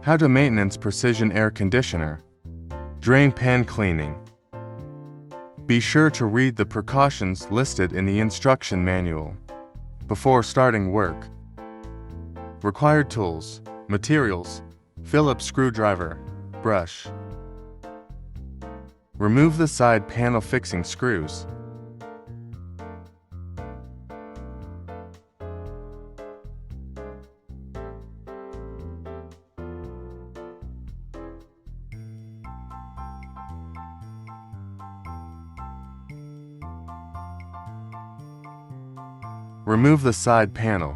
How to maintenance precision air conditioner. Drain pan cleaning. Be sure to read the precautions listed in the instruction manual before starting work. Required tools, materials, Phillips screwdriver, brush. Remove the side panel fixing screws. Remove the side panel.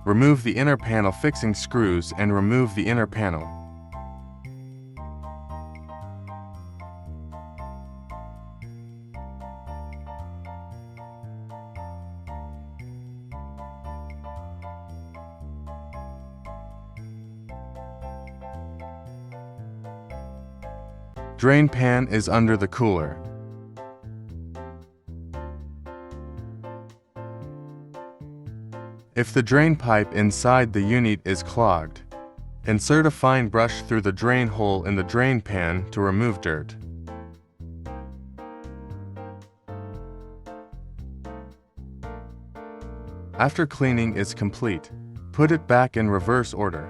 Remove the inner panel fixing screws and remove the inner panel. Drain pan is under the cooler. If the drain pipe inside the unit is clogged, insert a fine brush through the drain hole in the drain pan to remove dirt. After cleaning is complete, put it back in reverse order.